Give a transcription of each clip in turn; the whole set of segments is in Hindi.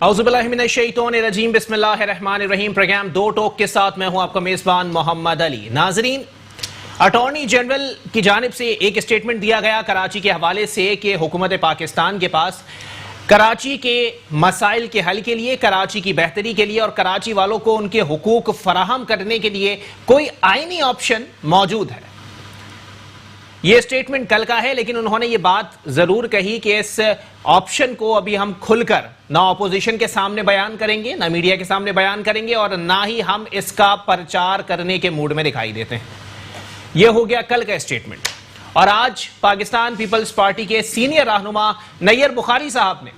औज़ुबिल्लाहिमिनश्शैतानिर्रजीम बिस्मिल्लाहिर्रहमानिर्रहीम। प्रोग्राम दो टोक के साथ मैं हूं आपका मेजबान मोहम्मद अली। नाजरीन, अटॉर्नी जनरल की जानिब से एक स्टेटमेंट दिया गया कराची के हवाले से कि हुकूमत पाकिस्तान के पास कराची के मसाइल के हल के लिए, कराची की बेहतरी के लिए और कराची वालों को उनके हुकूक फराहम करने के लिए कोई आईनी ऑप्शन मौजूद है। यह स्टेटमेंट कल का है, लेकिन उन्होंने ये बात जरूर कही कि इस ऑप्शन को अभी हम खुलकर ना ऑपोजिशन के सामने बयान करेंगे, ना मीडिया के सामने बयान करेंगे और ना ही हम इसका प्रचार करने के मूड में दिखाई देते हैं। यह हो गया कल का स्टेटमेंट। और आज पाकिस्तान पीपल्स पार्टी के सीनियर रहनुमा नैयर बुखारी साहब ने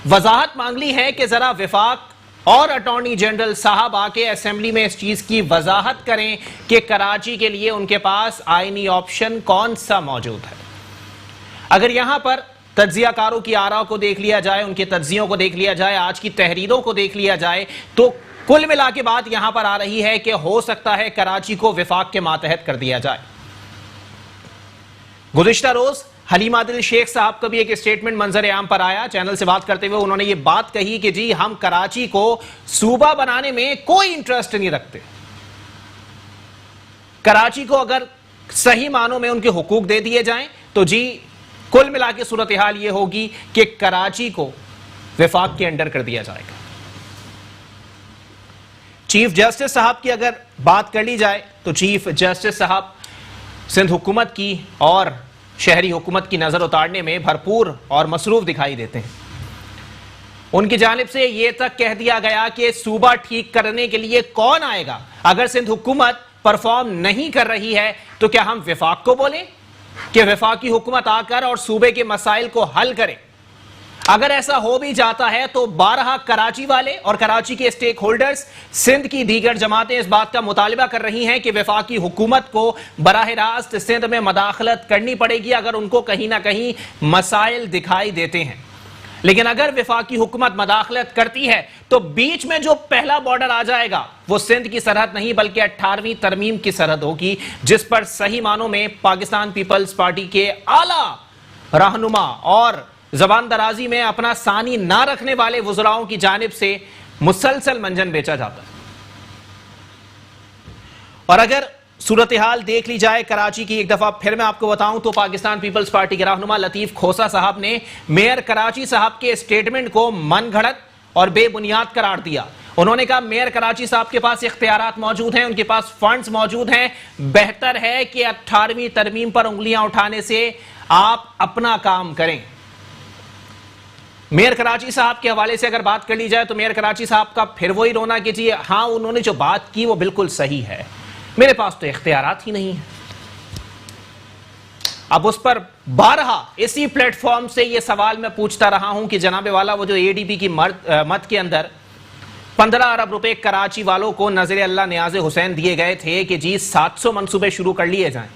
वजाहत मांग ली है कि जरा विफाक और अटॉर्नी जनरल साहब आके असेंबली में इस चीज की वजाहत करें कि कराची के लिए उनके पास आईनी ऑप्शन कौन सा मौजूद है। अगर यहां पर तज्जियाकारों की आरा को देख लिया जाए, उनके तज्जियों को देख लिया जाए, आज की तहरीरों को देख लिया जाए, तो कुल मिला के बात यहां पर आ रही है कि हो सकता है कराची को विफाक के मातहत कर दिया जाए। गुज़िश्ता रोज हलीम आदिल शेख साहब का भी एक स्टेटमेंट मंजर आम पर आया। चैनल से बात करते हुए उन्होंने ये बात कही कि जी हम कराची को सूबा बनाने में कोई इंटरेस्ट नहीं रखते। कराची को अगर सही मानों में उनके हुकूक दे दिए जाएं तो जी कुल मिला के सूरत हाल ये होगी कि कराची को विफाक के अंडर कर दिया जाएगा। चीफ जस्टिस साहब की अगर बात कर ली जाए तो चीफ जस्टिस साहब सिंध हुकूमत की और शहरी हुकूमत की नजर उतारने में भरपूर और मसरूफ दिखाई देते हैं। उनकी जानिब से यह तक कह दिया गया कि सूबा ठीक करने के लिए कौन आएगा। अगर सिंध हुकूमत परफॉर्म नहीं कर रही है तो क्या हम विफाक को बोलें कि विफाकी हुकूमत आकर और सूबे के मसाइल को हल करे। अगर ऐसा हो भी जाता है तो 12 कराची वाले और कराची के स्टेक होल्डर्स, सिंध की दीगर जमातें इस बात का मुतालिबा कर रही हैं कि वफाकी हुकूमत को बराह रास्त सिंध में मदाखलत करनी पड़ेगी अगर उनको कहीं ना कहीं मसाइल दिखाई देते हैं। लेकिन अगर वफाकी हुकूमत मदाखलत करती है तो बीच में जो पहला बॉर्डर आ जाएगा वो सिंध की सरहद नहीं बल्कि 18वीं तरमीम की सरहद होगी, जिस पर सही मानों में पाकिस्तान पीपल्स पार्टी के आला रहनुमा और जबान दराजी में अपना सानी ना रखने वाले वुज़राओं की जानिब से मुसलसल मंजन बेचा जाता है। और अगर सूरत हाल देख ली जाए कराची की, एक दफा फिर मैं आपको बताऊं तो पाकिस्तान पीपल्स पार्टी के रहनुमा लतीफ खोसा साहब ने मेयर कराची साहब के स्टेटमेंट को मनगढ़ंत और बेबुनियाद करार दिया। उन्होंने कहा मेयर कराची साहब के पास इख्तियारात मौजूद हैं, उनके पास फंड्स मौजूद हैं, बेहतर है कि 18वीं तरमीम पर उंगलियां उठाने से आप अपना काम करें। मेयर कराची साहब के हवाले से अगर बात कर ली जाए तो मेयर कराची साहब का फिर वही रोना कि जी हां उन्होंने जो बात की वो बिल्कुल सही है, मेरे पास तो इख्तियारात ही नहीं है। अब उस पर 12 इसी प्लेटफॉर्म से ये सवाल मैं पूछता रहा हूं कि जनाबे वाला वो जो एडीबी की मत के अंदर 15 अरब रुपए कराची वालों को नजर अल्लाह नियाज हुसैन दिए गए थे कि जी 700 मंसूबे शुरू कर लिए जाएं,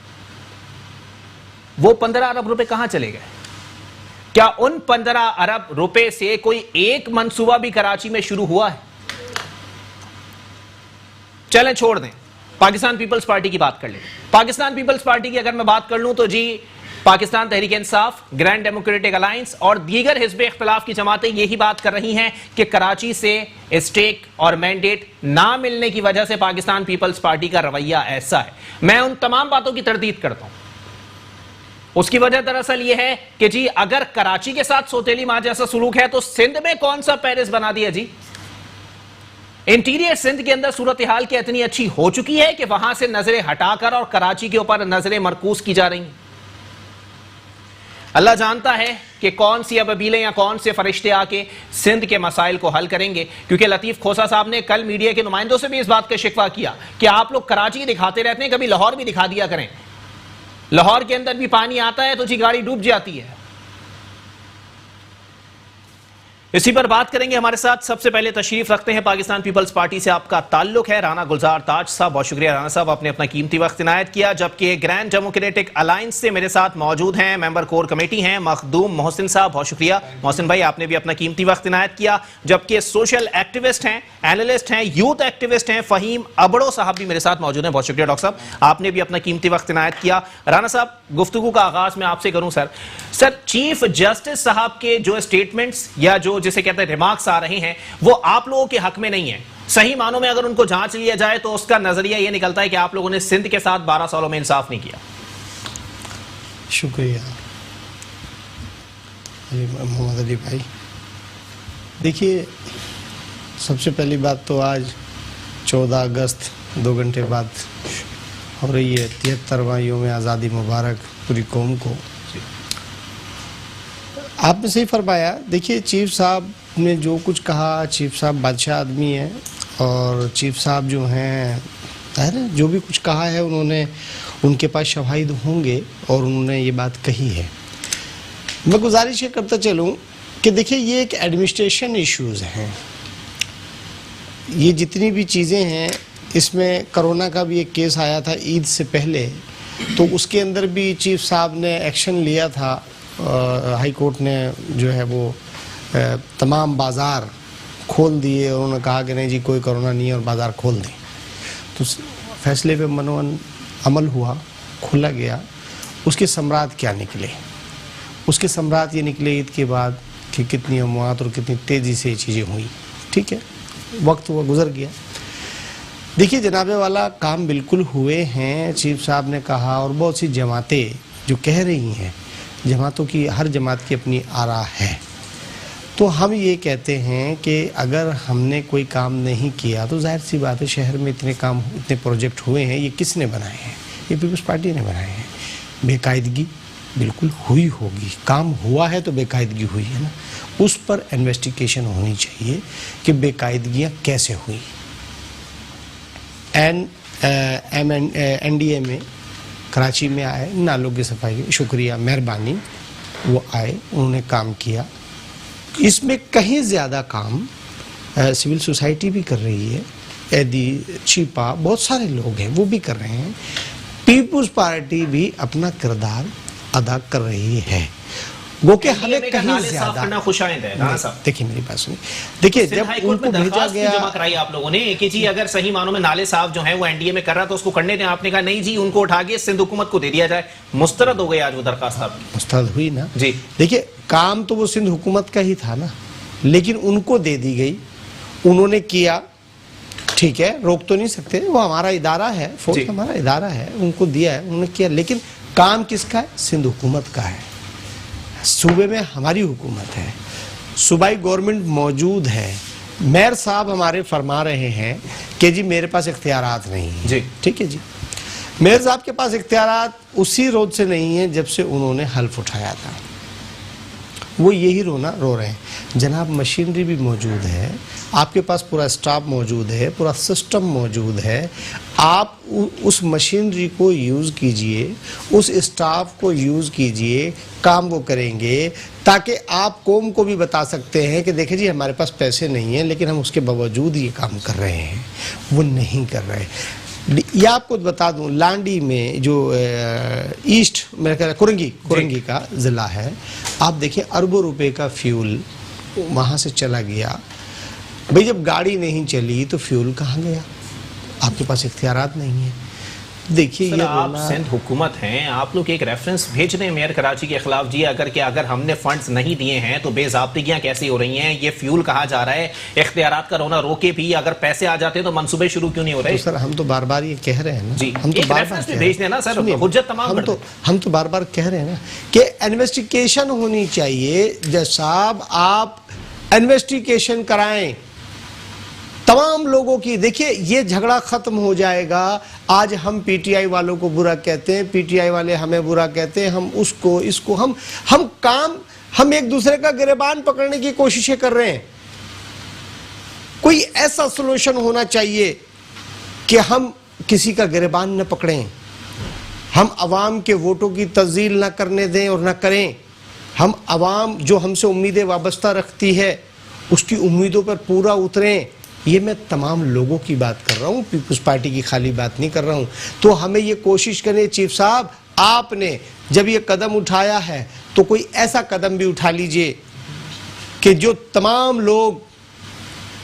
वो 15 अरब रुपए कहां चले गए? क्या उन 15 अरब रुपए से कोई एक मंसूबा भी कराची में शुरू हुआ है? चलें छोड़ दें, पाकिस्तान पीपल्स पार्टी की बात कर लें। पाकिस्तान पीपल्स पार्टी की अगर मैं बात कर लूं तो जी Pakistan Tehreek Insaf, grand democratic alliance और दीगर हिज़्ब इख्तिलाफ की जमातें यही बात कर रही हैं कि कराची से स्टेक और मैंडेट ना मिलने की वजह से पाकिस्तान पीपल्स पार्टी का रवैया ऐसा है। मैं उन तमाम बातों की तरदीद करता हूं। उसकी वजह दरअसल यह है कि जी अगर कराची के साथ सौतेली मां जैसा सुलूक है तो सिंध में कौन सा पेरिस बना दिया जी? इंटीरियर सिंध के अंदर सूरत हाल की इतनी अच्छी हो चुकी है कि वहां से नजरें हटाकर और कराची के ऊपर नजरें मरकूज की जा रही हैं। अल्लाह जानता है कि कौन सी अबीलें या कौन से फरिश्ते आके सिंध के मसाइल को हल करेंगे, क्योंकि लतीफ खोसा साहब ने कल मीडिया के नुमाइंदों से भी इस बात का शिकवा किया कि आप लोग कराची दिखाते रहते हैं, कभी लाहौर भी दिखा दिया करें। लाहौर के अंदर भी पानी आता है तो जी गाड़ी डूब जाती है। इसी पर बात करेंगे। हमारे साथ सबसे पहले तशरीफ रखते हैं पाकिस्तान पीपल्स पार्टी से आपका ताल्लुक है राना गुलजार ताज साहब। बहुत शुक्रिया राना साहब, आपने अपना कीमती वक्त इनायत किया। जबकि ग्रैंड डेमोक्रेटिक अलायंस से मेरे साथ मौजूद हैं मेंबर कोर कमेटी हैं मखदूम मोहसिन साहब। बहुत शुक्रिया मोहसिन भाई, आपने भी अपना कीमती वक्त इनायत किया। जबकि सोशल एक्टिविस्ट हैं, एनालिस्ट हैं, यूथ एक्टिविस्ट हैं फहीम अबड़ो साहब भी मेरे साथ मौजूद हैं। बहुत शुक्रिया डॉक्टर साहब, आपने भी अपना कीमती वक्त इनायत किया। राना साहब, गुफ्तगू का आगाज मैं आपसे करूं। सर चीफ जस्टिस साहब के जो स्टेटमेंट्स या जो जिसे कहते हैं रिमार्क्स आ रहे हैं वो आप लोगों के हक में नहीं है। सही मानों में अगर उनको जांच लिया जाए तो उसका नजरिया यह निकलता है कि आप लोगों ने सिंध के साथ 12 सालों में इंसाफ नहीं किया। शुक्रिया मोहम्मद अली भाई। देखिए, सबसे पहली बात तो आज 14 अगस्त 2 घंटे बाद हो रही है 73वां यौम आज़ादी मुबारक पूरी कौम को। आपने सही फरमाया। देखिए, चीफ साहब ने जो कुछ कहा, चीफ साहब बादशाह आदमी है और चीफ साहब जो हैं जो भी कुछ कहा है उन्होंने, उनके पास शवाहिद होंगे और उन्होंने ये बात कही है। मैं गुजारिश ये करता चलूँ कि देखिए, ये एक एडमिनिस्ट्रेशन इश्यूज़ हैं। ये जितनी भी चीज़ें हैं, इसमें कोरोना का भी एक केस आया था ईद से पहले, तो उसके अंदर भी चीफ साहब ने एक्शन लिया था। हाई कोर्ट ने जो है वो तमाम बाज़ार खोल दिए और उन्होंने कहा कि नहीं जी कोई कोरोना नहीं है और बाज़ार खोल दें। तो फैसले पे मनोवन अमल हुआ, खोला गया। उसके सम्राट क्या निकले? उसके सम्राट ये निकले ईद के बाद कि कितनी अमवात और कितनी तेज़ी से ये चीज़ें हुई। ठीक है, वक्त हुआ, गुजर गया। देखिए जनाबे वाला, काम बिल्कुल हुए हैं। चीफ साहब ने कहा और बहुत सी जमातें जो कह रही हैं, जमातों की हर जमात की अपनी आरा है। तो हम ये कहते हैं कि अगर हमने कोई काम नहीं किया तो जाहिर सी बात है, शहर में इतने काम, इतने प्रोजेक्ट हुए हैं, ये किसने बनाए हैं? ये पीपल्स पार्टी ने बनाए हैं। बेकायदगी बिल्कुल हुई होगी, काम हुआ है तो बेकायदगी हुई है ना, उस पर इन्वेस्टिगेशन होनी चाहिए कि बेकायदगियाँ कैसे हुई। NDA में कराची में आए, नालों की सफाई की, शुक्रिया, मेहरबानी, वो आए, उन्होंने काम किया। इसमें कहीं ज़्यादा काम सिविल सोसाइटी भी कर रही है, एदी, छिपा, बहुत सारे लोग हैं वो भी कर रहे हैं। पीपुल्स पार्टी भी अपना किरदार अदा कर रही है, वो कि हमें कहीं ज्यादा खुशाइंद है। देखिए मेरी बात सुनिए, देखिए जब उनको भेजा गया, जमा कराई आप लोगों ने कि जी अगर सही मानों में नाले साहब जो है वो एनडीए में कर रहा तो उसको करने दें, आपने कहा नहीं जी उनको उठा के सिंध हुकूमत को दे दिया जाए। मुस्तरद हो गई आज वो दरखास्त आपकी, मुस्तरद हुई ना जी। देखिए काम तो वो सिंध हुकूमत का ही था ना, लेकिन उनको दे दी गई, उन्होंने किया, ठीक है, रोक तो नहीं सकते, वो हमारा इदारा है, फोर्स हमारा इदारा है, उनको दिया है, उन्होंने किया, लेकिन काम किसका है? सिंध हुकूमत का है। सूबे में हमारी हुकूमत है, सूबाई गवर्नमेंट मौजूद है। मेयर साहब हमारे फरमा रहे हैं कि जी मेरे पास इख्तियारात नहीं है जी, ठीक है जी। मेयर साहब के पास इख्तियारात उसी रोज से नहीं है जब से उन्होंने हल्फ उठाया था, वो यही रो रहे हैं। जनाब मशीनरी भी मौजूद है, आपके पास पूरा स्टाफ मौजूद है, पूरा सिस्टम मौजूद है, आप उस मशीनरी को यूज़ कीजिए, उस स्टाफ को यूज़ कीजिए, काम वो करेंगे, ताकि आप कौम को भी बता सकते हैं कि देखिए जी हमारे पास पैसे नहीं हैं लेकिन हम उसके बावजूद ये काम कर रहे हैं। वो नहीं कर रहे। ये आपको बता दूं, लांडी में जो ईस्ट मेरे ख्याल कुरंगी का ज़िला है, आप देखिए अरबों रुपए का फ्यूल वहाँ से चला गया। भाई जब गाड़ी नहीं चली तो फ्यूल कहाँ गया? आपके पास इख्तियारात नहीं है। देखिए ये आप सिंध हुकूमत हैं, आप लोग एक रेफरेंस भेज रहे हैं मेयर कराची के खिलाफ जी, अगर हमने फंड्स नहीं दिए हैं तो बेज़ाब्तियां कैसी हो रही हैं, ये फ्यूल कहा जा रहा है, इख्तियारात का रोना रोके भी, अगर पैसे आ जाते हैं तो मंसूबे शुरू क्यों नहीं हो रहे? तो सर हम तो बार बार ये कह रहे हैं ना जी, हम तो बार बार भेज देना सर, हुज्जत तमाम हम तो बार बार कह रहे हैं ना कि इन्वेस्टिगेशन होनी चाहिए। जज साहब आप इन्वेस्टिगेशन कराएं तमाम लोगों की। देखिए ये झगड़ा खत्म हो जाएगा। आज हम पीटीआई वालों को बुरा कहते हैं, पीटीआई वाले हमें बुरा कहते हैं, हम उसको इसको हम एक दूसरे का गिरबान पकड़ने की कोशिशें कर रहे हैं। कोई ऐसा सॉल्यूशन होना चाहिए कि हम किसी का गिरबान न पकड़ें, हम अवाम के वोटों की तज़ील न करने दें और न करें। हम अवाम जो हमसे उम्मीदें वाबस्ता रखती है उसकी उम्मीदों पर पूरा उतरें। ये मैं तमाम लोगों की बात कर रहा हूँ, पीपल्स पार्टी की खाली बात नहीं कर रहा हूँ। तो हमें ये कोशिश करें, चीफ साहब आपने जब ये कदम उठाया है तो कोई ऐसा कदम भी उठा लीजिए कि जो तमाम लोग,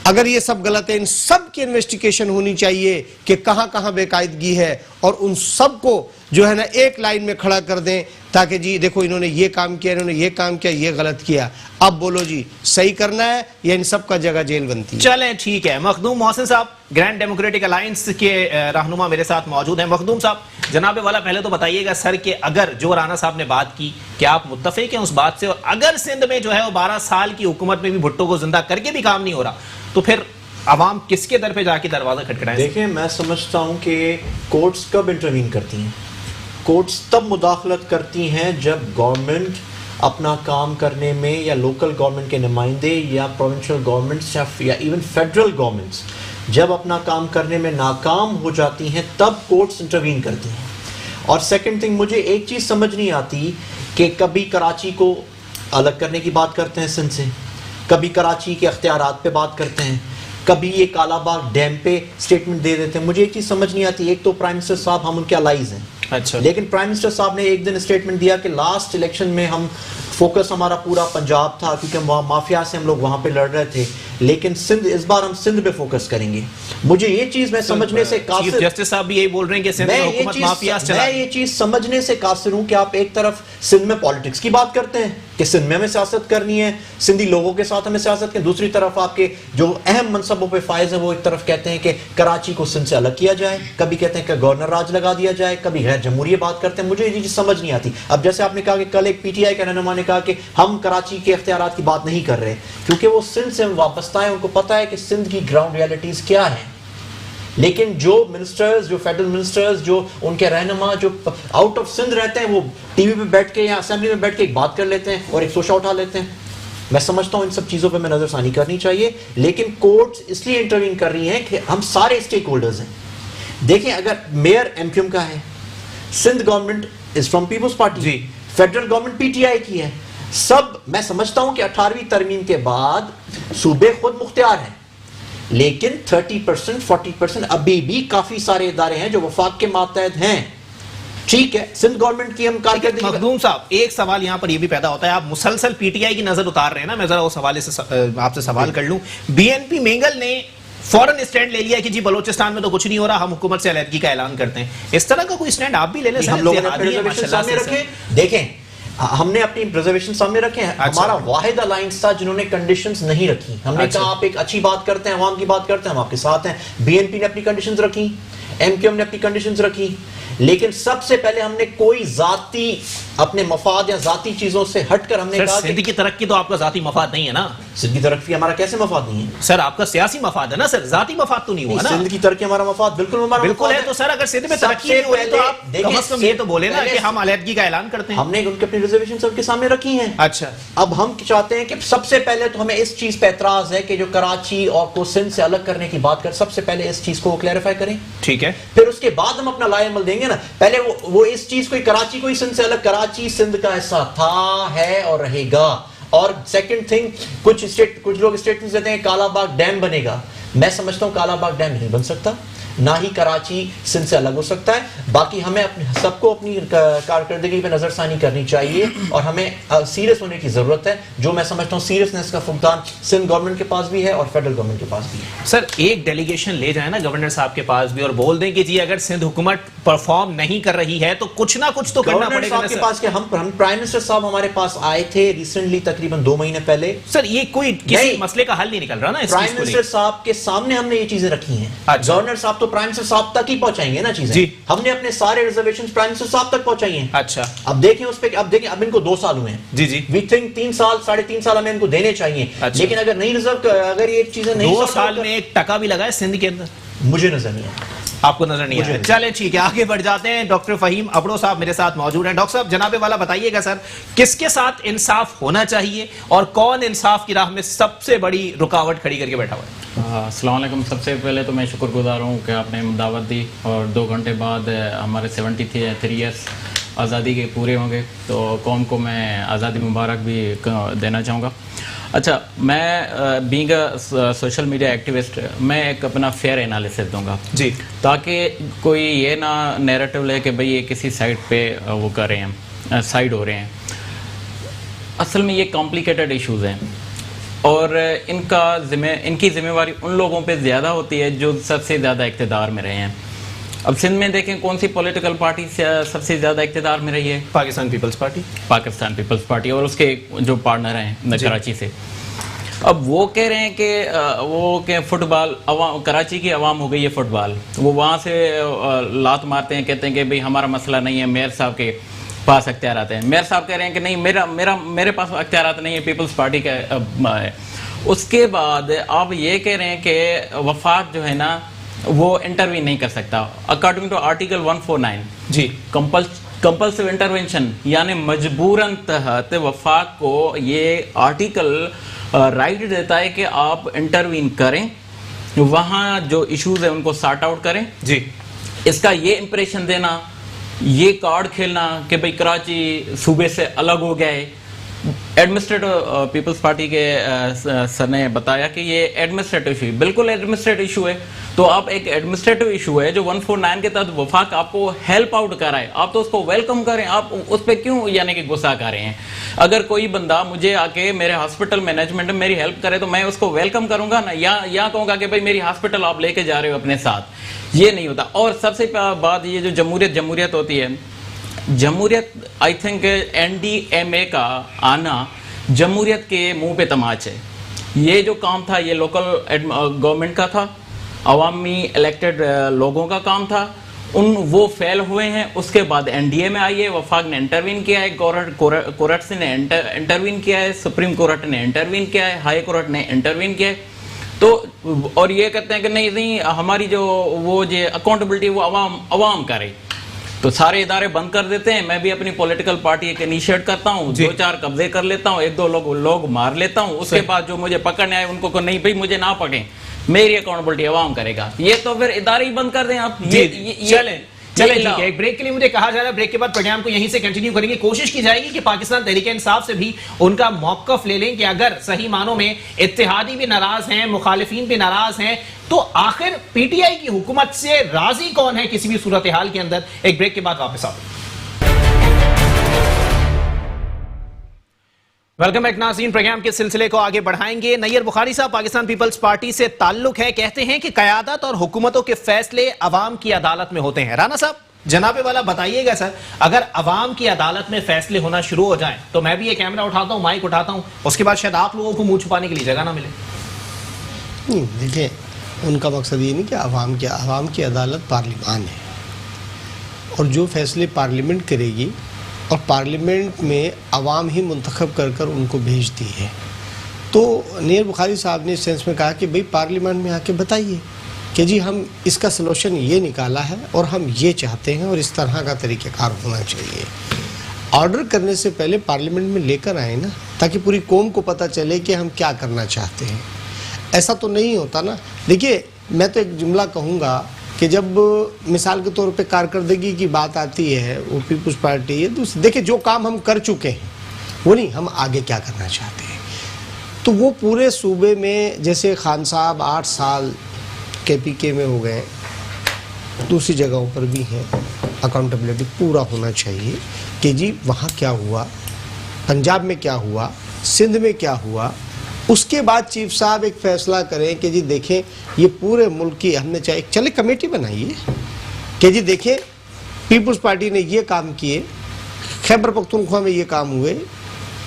अगर ये सब गलत है, इन सब की इन्वेस्टिगेशन होनी चाहिए कि कहाँ कहाँ बेकायदगी है और उन सबको जो है ना एक लाइन में खड़ा कर दें, ताकि जी देखो इन्होंने ये काम किया, इन्होंने ये काम किया, ये गलत किया, अब बोलो जी सही करना है या इन सब का जगह जेल बनती है। चलें ठीक है। मखदूम मोहसिन साहब ग्रैंड डेमोक्रेटिक अलायंस के रहनुमा मेरे साथ मौजूद हैं। मखदूम साहब, जनाबे वाला पहले तो बताइएगा सर कि अगर जो राना साहब ने बात की, क्या आप मुत्तफिक हैं उस बात से? और अगर सिंध में जो है वो 12 साल की हुकूमत में भी भुट्टो को जिंदा करके भी काम नहीं हो रहा, तो फिर आवाम किसके दर पे जाके दरवाजा खटखटाए? देखिए, मैं समझता हूं कि कोर्ट्स कब इंटरवीन करती हैं? कोर्ट्स तब मुदाखलत करती हैं जब गवर्नमेंट अपना काम करने में, या लोकल गवर्नमेंट के नुमाइंदे या प्रोविंशियल गवर्नमेंट्स या इवन फेडरल गवर्नमेंट्स जब अपना काम करने में नाकाम हो जाती हैं, तब कोर्ट्स इंटरवीन करती हैं। और सेकंड थिंग, मुझे एक चीज़ समझ नहीं आती कि कभी कराची को अलग करने की बात करते हैं सिंध से, कभी कराची के अख्तियारात पे बात करते हैं, कभी ये कालाबाग डैम पे स्टेटमेंट दे देते हैं। मुझे एक चीज़ समझ नहीं आती, एक तो प्राइम मिनिस्टर साहब हम उनके अलाइज हैं, अच्छा, लेकिन प्राइम मिनिस्टर साहब ने एक दिन स्टेटमेंट दिया कि लास्ट इलेक्शन में हम फोकस हमारा पूरा पंजाब था क्योंकि वहाँ माफिया से हम लोग वहाँ पे लड़ रहे थे, लेकिन सिंध इस बार हम सिंध पे फोकस करेंगे। मुझे ये चीज़ मैं समझने से कासिर, चीफ जस्टिस साहब भी यही बोल रहे हैं कि सिंध में हुकूमत माफिया से चला। मैं ये चीज़ समझने से कासिर हूँ कि आप एक तरफ सिंध में पॉलिटिक्स की बात करते हैं कि सिंध में हमें सियासत करनी है, सिंधी लोगों के साथ हमें सियासत करनी, दूसरी तरफ आपके जो अहम मनसबों पे फायज है वो एक तरफ कहते हैं कि कराची को सिंध से अलग किया जाए, कभी कहते हैं कि गवर्नर राज लगा दिया जाए, कभी गैर जमहूरी बात करते हैं। मुझे ये चीज़ समझ नहीं आती। अब जैसे आपने कहा कि कल एक पीटीआई के रहनुमा ने कहा कि हम कराची के इख्तियारात की बात नहीं कर रहे क्योंकि वो सिंध से वाबस्ता है, उनको पता है कि सिंध की ग्राउंड रियलिटीज़ क्या है। लेकिन जो मिनिस्टर्स, जो फेडरल मिनिस्टर्स, जो उनके रहनुमा जो आउट ऑफ सिंध रहते हैं, वो टीवी पे बैठ के या असेंबली में बैठ के एक बात कर लेते हैं और एक सोशा उठा लेते हैं। मैं समझता हूँ इन सब चीज़ों पे मैं नज़रसानी करनी चाहिए, लेकिन कोर्ट्स इसलिए इंटरवीन कर रही हैं कि हम सारे स्टेक होल्डर्स हैं। देखें, अगर मेयर एमक्यूएम का है, Sindh government is from Peoples Party जी, फेडरल गवर्नमेंट पीटीआई की है, सब मैं समझता हूं कि 18वीं तरमीम के बाद सूबे खुद मुख्तियार हैं, लेकिन 30% 40% अभी भी काफी सारे इदारे हैं जो वफाक के मातहत हैं। ठीक है, सिंध गवर्नमेंट की हम कारकर्दगी। मखदूम साहब, एक सवाल यहां पर यह भी पैदा होता है, आप मुसलसल पीटीआई की नजर उतार रहे हैं ना, मैं जरा उस हवाले से आपसे सवाल कर लूं। बीएनपी मेंगल ने फौरन स्टैंड ले लिया कि जी बलोचिस्तान में तो कुछ नहीं हो रहा, हम हुकूमत से अलहदगी का ऐलान करते हैं। इस तरह का कोई स्टैंड आप भी ले लें? हम लोग सामने रखे, देखें, हमने अपनी रिजर्वेशन सामने रखे हैं। अच्छा। हमारा वाहिद अलायंस था जिन्होंने कंडीशंस नहीं रखी। हमने अच्छा। कहा आप एक अच्छी बात करते हैं, अवाम की बात करते हैं, हम आपके साथ हैं। बीएनपी ने अपनी कंडीशंस रखी, एमक्यूएम ने अपनी कंडीशंस रखी, लेकिन सबसे पहले हमने कोई जाती अपने मफाद या जाती चीजों से हटकर हमने कहा सिंध की तरक्की तो आपका जाती मफाद नहीं है ना? सिंध की तरक्की हमारा कैसे मफाद नहीं है सर? आपका सियासी मफाद है ना सर, जाती मफाद तो नहीं हुआ ना? सिंध की तरक्की हमारा मफाद बिल्कुल है। तो सर अगर सिंध में तरक्की नहीं हो रही तो आप कम से कम ये तो बोले ना कि हम अलहदगी का ऐलान करते हैं। हमने उनकी अपनी रिजर्वेशन सबके सामने रखी है। अच्छा, अब हम चाहते हैं कि सबसे पहले तो हमें इस चीज पे एतराज है कि जो कराची और को सिंध से अलग करने की बात कर, सबसे पहले इस चीज को क्लैरिफाई करें। ठीक है, फिर उसके बाद हम अपना लाए अमल देंगे ना। पहले वो इस चीज को, कराची को ही सिंध से अलग, कराची सिंध का हिस्सा था, है और रहेगा। और सेकंड थिंग, कुछ लोग स्टेटमेंट देते हैं कालाबाग डैम बनेगा। मैं समझता हूं कालाबाग डैम नहीं बन सकता, ना ही कराची सिंध से अलग हो सकता है। बाकी हमें सबको अपनी कारकर्दगी पे नजरसानी करनी चाहिए और हमें सीरियस होने की जरूरत है। जो मैं समझता हूँ सीरियसनेस का फुकदान सिंध गवर्नमेंट के पास भी है और फेडरल गवर्नमेंट के पास भी है। सर, एक डेलीगेशन ले जाए ना गवर्नर साहब के पास भी और बोल दें कि जी अगर सिंध हुकूमत परफॉर्म नहीं कर रही है तो कुछ ना कुछ तो करना पड़ेगा। आपके पास हम प्राइम मिनिस्टर साहब हमारे पास आए थे रिसेंटली, तकरीबन 2 महीने पहले। सर, ये कोई किसी मसले का हल नहीं निकल रहा ना? प्राइम मिनिस्टर साहब के सामने हमने ये चीजें रखी हैं। गवर्नर साहब तो प्राइम मिनिस्टर साहब तक ही पहुंचाएंगे ना चीजें। हमने अपने सारे रिजर्वेशन प्राइम मिनिस्टर साहब तक पहुंचाई हैं। अच्छा, अब देखें उस पे, अब देखें, अब इनको 2 साल हुए हैं। जी जी, वी थिंक 3 साल 3.5 साल हमें इनको देने चाहिए। अच्छा। लेकिन अगर नहीं रिजर्व, अगर ये चीजें नहीं, 2 साल में 1 टका भी लगा है सिंध के अंदर? मुझे नजर नहीं आता। आपको नजर नहीं आया? चले ठीक है, आगे बढ़ जाते हैं। डॉक्टर फहीम अबड़ो साहब मेरे साथ मौजूद हैं। डॉक्टर साहब, जनाबे वाला बताइएगा सर, किसके साथ इंसाफ होना चाहिए और कौन इंसाफ की राह में सबसे बड़ी रुकावट खड़ी करके बैठा हुआ है? अस्सलाम वालेकुम। सबसे पहले तो मैं शुक्रगुजार हूँ कि आपने दावत दी और 2 घंटे बाद हमारे 73 ईयर्स आज़ादी के पूरे होंगे, तो कौम को मैं आज़ादी मुबारक भी देना चाहूँगा। अच्छा, मैं being a social media activist, मैं एक अपना फेयर एनालिसिस दूंगा जी, ताकि कोई ये ना नैरेटिव ले कि भाई ये किसी साइड पे वो कर रहे हैं, साइड हो रहे हैं। असल में ये कॉम्प्लिकेटेड इश्यूज़ हैं और इनकी जिम्मेवारी उन लोगों पे ज़्यादा होती है जो सबसे ज़्यादा इक़्तिदार में रहे हैं। अब सिंध में देखें कौन सी पॉलिटिकल पार्टी सबसे ज़्यादा इक़्तिदार में रही है? पाकिस्तान पीपल्स पार्टी। पाकिस्तान पीपल्स पार्टी और उसके जो पार्टनर हैं कराची से। अब वो कह रहे हैं कि वो के फुटबॉल कराची की आवाम हो गई है फुटबॉल, वो वहाँ से लात मारते हैं, कहते हैं कि भाई हमारा मसला नहीं है, मेयर साहब के पास अख्तियारात हैं। मेयर साहब कह रहे हैं कि नहीं मेरे पास अख्तियारात नहीं है, पीपल्स पार्टी का है। उसके बाद आप ये कह रहे हैं कि वफाक जो है ना वो इंटरवीन नहीं कर सकता अकॉर्डिंग टू आर्टिकल 149 जी। कंपल्सिव इंटरवेंशन यानी मजबूरन तहत वफाक को ये आर्टिकल राइट देता है कि आप इंटरवीन करें, वहाँ जो इश्यूज है उनको सॉर्ट आउट करें जी। इसका ये इंप्रेशन देना, ये कार्ड खेलना कि भाई कराची सूबे से अलग हो गया है। एडमिनिस्ट्रेटिव पीपल्स पार्टी के सर ने बताया कि ये एडमिनिस्ट्रेटिव इशू, बिल्कुल एडमिनिस्ट्रेटिव इशू है। तो आप एक एडमिनिस्ट्रेटिव इशू है जो 149 के तहत वफाक आपको हेल्प आउट कराए, आप तो उसको वेलकम करें, आप उस पर क्यों यानी कि गुस्सा कर रहे हैं? अगर कोई बंदा मुझे आके मेरे हॉस्पिटल मैनेजमेंट में मेरी हेल्प करे तो मैं उसको वेलकम करूंगा ना, या कहूँगा कि भाई मेरी हॉस्पिटल आप लेके जा रहे हो अपने साथ, ये नहीं होता। और सबसे बात ये जो जमहूरियत होती है, जमहूरियत आई थिंक NDMA का आना जमहूरियत के मुंह पे तमाच है। ये जो काम था ये लोकल गवर्नमेंट का था, अवामी इलेक्टेड लोगों का काम था, वो फेल हुए हैं। उसके बाद NDA में आई है, वफाक ने इंटरवीन किया है, कोर्ट ने इंटरवीन किया है, सुप्रीम कोर्ट ने इंटरवीन किया है, हाई कोर्ट ने इंटरवीन किया है। तो और ये कहते हैं कि नहीं हमारी जो वो जो अकाउंटेबिलिटी वो अवाम करे, तो सारे इदारे बंद कर देते हैं। मैं भी अपनी पॉलिटिकल पार्टी एक इनिशिएट करता हूँ, 2-4 कब्जे कर लेता हूँ, 1-2 लोग मार लेता हूँ, उसके बाद जो मुझे पकड़ने आए उनको को नहीं भाई मुझे ना पकड़े, मेरी अकाउंटेबिलिटी अवाम करेगा। ये तो फिर इदारे ही बंद कर दें आप। चले ठीक है, एक ब्रेक के लिए मुझे कहा जा रहा है, ब्रेक के बाद प्रोग्राम को यहीं से कंटिन्यू करेंगे। कोशिश की जाएगी कि पाकिस्तान तहरीक-ए-इंसाफ से भी उनका मौकफ ले लें कि अगर सही मानों में इत्तेहादी भी नाराज हैं, मुखालिफिन भी नाराज हैं, तो आखिर PTI की हुकूमत से राजी कौन है किसी भी सूरत हाल के अंदर। एक ब्रेक के बाद वापस आओ। वेलकम बैक नाज़रीन, प्रोग्राम के सिलसिले को आगे बढ़ाएंगे। नैयर बुखारी साहब पाकिस्तान पीपल्स पार्टी से ताल्लुक है, कहते हैं कि क़यादत और हुकूमतों के फैसले अवाम की अदालत में होते हैं। राना साहब जनाबे वाला बताइएगा सर, अगर अवाम की अदालत में फैसले होना शुरू हो जाएं तो मैं भी ये कैमरा उठाता हूं, माइक उठाता हूं, उसके बाद शायद आप लोगों को मुंह छुपाने के लिए जगह ना मिले। नहीं देखिए, उनका मकसद ये नहीं कि अवाम की अदालत पार्लियामान है और जो फैसले पार्लियामेंट करेगी और पार्लियामेंट में अवाम ही मुंतखब कर कर उनको भेजती है। तो नैयर बुखारी साहब ने इस सेंस में कहा कि भाई पार्लियामेंट में आके बताइए कि जी हम इसका सलूशन ये निकाला है और हम ये चाहते हैं और इस तरह का तरीक़ेकार होना चाहिए। ऑर्डर करने से पहले पार्लियामेंट में लेकर आए ना, ताकि पूरी कौम को पता चले कि हम क्या करना चाहते हैं। ऐसा तो नहीं होता ना। देखिए मैं तो एक जुमला कहूँगा कि जब मिसाल के तौर पे कारकर्दगी की बात आती है, वो पीपल्स पार्टी है, तो देखिए जो काम हम कर चुके हैं वो नहीं, हम आगे क्या करना चाहते हैं। तो वो पूरे सूबे में जैसे खान साहब 8 साल KPK में हो गए, दूसरी जगहों पर भी हैं, अकाउंटेबिलिटी पूरा होना चाहिए कि जी वहाँ क्या हुआ, पंजाब में क्या हुआ, सिंध में क्या हुआ। उसके बाद चीफ साहब एक फैसला करें कि जी देखें ये पूरे मुल्क की हमने चाहे चले कमेटी बनाइए कि जी देखें पीपल्स पार्टी ने ये काम किए, खैबर पख्तूनख्वा में ये काम हुए,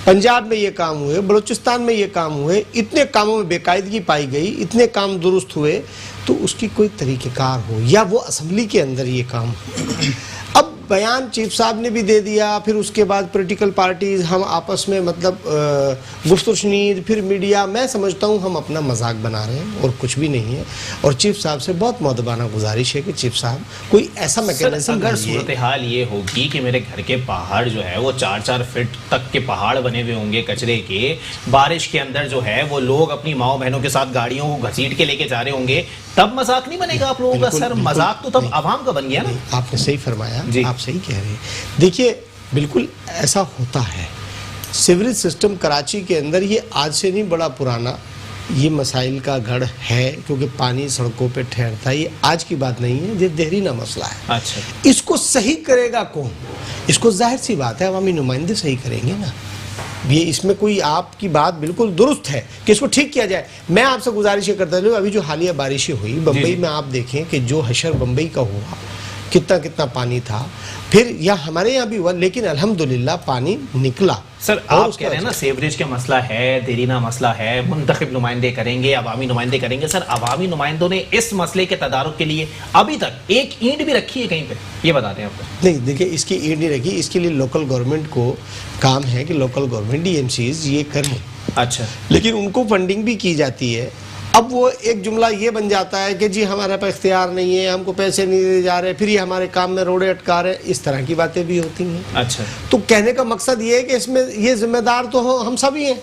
पंजाब में ये काम हुए, बलूचिस्तान में ये काम हुए, इतने कामों में बेकायदगी पाई गई, इतने काम दुरुस्त हुए, तो उसकी कोई तरीक़ेकार हो या वो असम्बली के अंदर ये काम हो। अब बयान चीफ साहब ने भी दे दिया, फिर उसके बाद पॉलिटिकल पार्टीज़ हम आपस में मतलब गुफ्तगू, फिर मीडिया, मैं समझता हूँ हम अपना मजाक बना रहे हैं और कुछ भी नहीं है। और चीफ साहब से बहुत मौदबाना गुजारिश है कि चीफ साहब कोई ऐसा मैकेनिज्म अगर सूरत हाल ये होगी कि मेरे घर के पहाड़ जो है वो 4-4 फीट तक के पहाड़ बने हुए होंगे कचरे के, बारिश के अंदर जो है वो लोग अपनी माओ बहनों के साथ गाड़ियों को घसीट के लेके जा रहे होंगे, तब मजाक नहीं बनेगा आप लोगों का सर? मजाक तो तब आवाम का बन गया ना। आपने सही फरमाया, आप सही कह रहे हैं। देखिए बिल्कुल ऐसा होता है। सीवरेज सिस्टम कराची के अंदर ये आज से नहीं, बड़ा पुराना ये मसाइल का गढ़ है, क्योंकि पानी सड़कों पे ठहरता है, ये आज की बात नहीं है, ये देरीना मसला है। अच्छा, इसको सही करेगा कौन? इसको जाहिर सी बात है अवामी नुमाइंदे सही करेंगे ना। ये इसमें कोई, आपकी बात बिल्कुल दुरुस्त है कि इसको ठीक किया जाए। मैं आपसे गुजारिश करता हूँ, अभी जो हालिया बारिशें हुई बम्बई में, आप देखें कि जो हशर बम्बई का हुआ, कितना कितना पानी था, फिर यह हमारे यहाँ भी हुआ, लेकिन अल्हम्दुलिल्लाह पानी निकला। सर आप कह रहे हैं ना सीवरेज का मसला है, देरीना मसला है, मुंतखब नुमाइंदे करेंगे, अवामी नुमाइंदे करेंगे। सर अवामी नुमाइंदों ने इस मसले के तदारुक के लिए अभी तक एक ईंट भी रखी है कहीं पे? ये बता दें आपको। नहीं, देखिए इसकी ईंट नहीं रखी, इसके लिए लोकल गवर्नमेंट को काम है कि लोकल गवर्नमेंट DMCs ये करें। अच्छा, लेकिन उनको फंडिंग भी की जाती है। अब वो एक जुमला ये बन जाता है कि जी हमारे पास इख्तियार नहीं है, हमको पैसे नहीं दिए जा रहे, फिर ये हमारे काम में रोड़े अटका रहे, इस तरह की बातें भी होती हैं। अच्छा, तो कहने का मकसद ये है कि इसमें ये जिम्मेदार तो हम सब ही हैं।